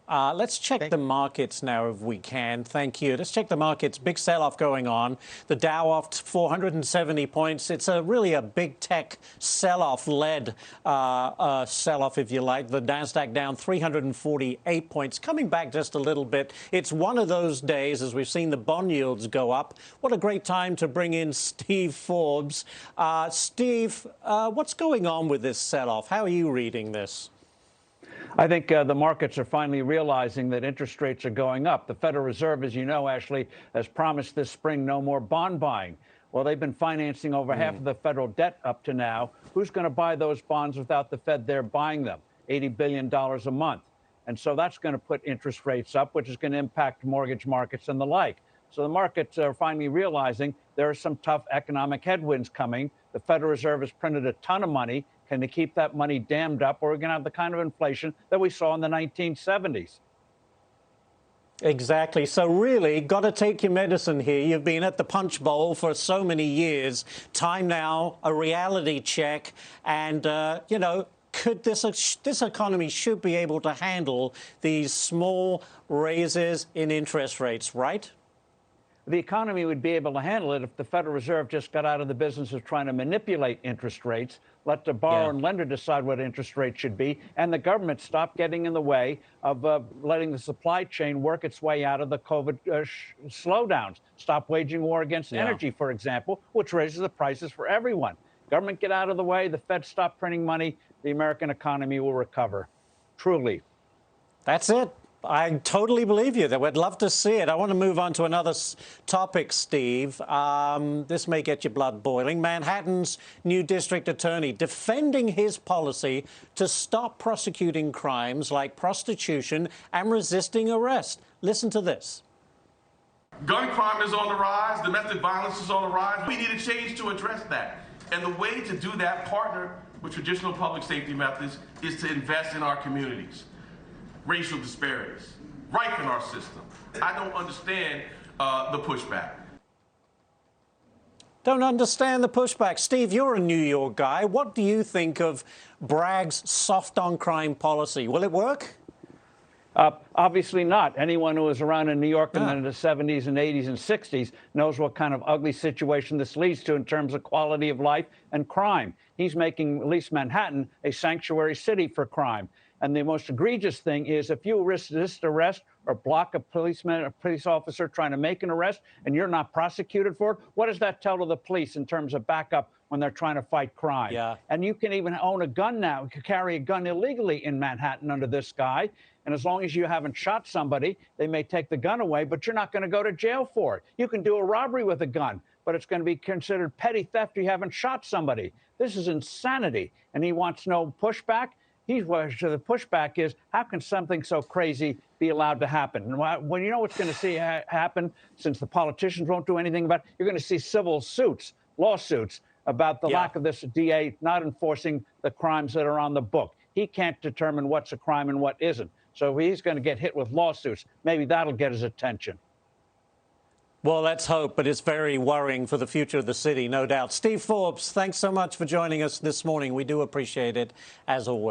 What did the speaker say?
Let's check the markets now if we can. Thank you. Let's check the markets. Big sell-off going on. The Dow off 470 points. It's really a big tech sell-off led sell-off, if you like. The Nasdaq down 348 points, coming back just a little bit. It's one of those days, as we've seen the bond yields go up. What a great time to bring in Steve Forbes. Steve, what's going on with this sell-off? How are you reading this? I think the markets are finally realizing that interest rates are going up. The Federal Reserve, as you know, Ashley, has promised this spring no more bond buying. Well, they've been financing over half of the federal debt up to now. Who's going to buy those bonds without the Fed there buying them? $80 billion a month. And so that's going to put interest rates up, which is going to impact mortgage markets and the like. So the markets are finally realizing there are some tough economic headwinds coming. The Federal Reserve has printed a ton of money. Can they keep that money dammed up, or we're going to have the kind of inflation that we saw in the 1970s? Exactly. So really, got to take your medicine here. You've been at the punch bowl for so many years. Time now, a reality check. And, you know, could this economy should be able to handle these small raises in interest rates, right? The economy would be able to handle it if the Federal Reserve just got out of the business of trying to manipulate interest rates, let the borrower and lender decide what interest rate should be, and the government stop getting in the way of letting the supply chain work its way out of the COVID slowdowns. Stop waging war against energy, for example, which raises the prices for everyone. Government get out of the way, the Fed stop printing money, the American economy will recover. Truly. That's it. I totally believe you. We'd love to see it. I want to move on to another topic, Steve. This may get your blood boiling. Manhattan's new district attorney defending his policy to stop prosecuting crimes like prostitution and resisting arrest. Listen to this. Gun crime is on the rise. Domestic violence is on the rise. We need a change to address that. And the way to do that, partner with traditional public safety methods, is to invest in our communities. Racial disparities rife in our system. I don't understand the pushback. Don't understand the pushback. Steve, you're a New York guy. What do you think of Bragg's soft on crime policy? Will it work? Obviously not. Anyone who was around in New York in the 70s and 80s and 60s knows what kind of ugly situation this leads to in terms of quality of life and crime. He's making at least Manhattan a sanctuary city for crime. And the most egregious thing is if you resist arrest or block a policeman or police officer trying to make an arrest and you're not prosecuted for it, what does that tell to the police in terms of backup when they're trying to fight crime? And you can even own a gun now. You can carry a gun illegally in Manhattan under this guy. And as long as you haven't shot somebody, they may take the gun away, but you're not going to go to jail for it. You can do a robbery with a gun, but it's going to be considered petty theft if you haven't shot somebody. This is insanity. And he wants no pushback. The pushback is, how can something so crazy be allowed to happen? And when you know what's going to see happen, since the politicians won't do anything about it, you're going to see civil suits, lawsuits about the lack of this DA not enforcing the crimes that are on the book. He can't determine what's a crime and what isn't. So he's going to get hit with lawsuits. Maybe that'll get his attention. Well, let's hope, but it's very worrying for the future of the city, no doubt. Steve Forbes, thanks so much for joining us this morning. We do appreciate it, as always.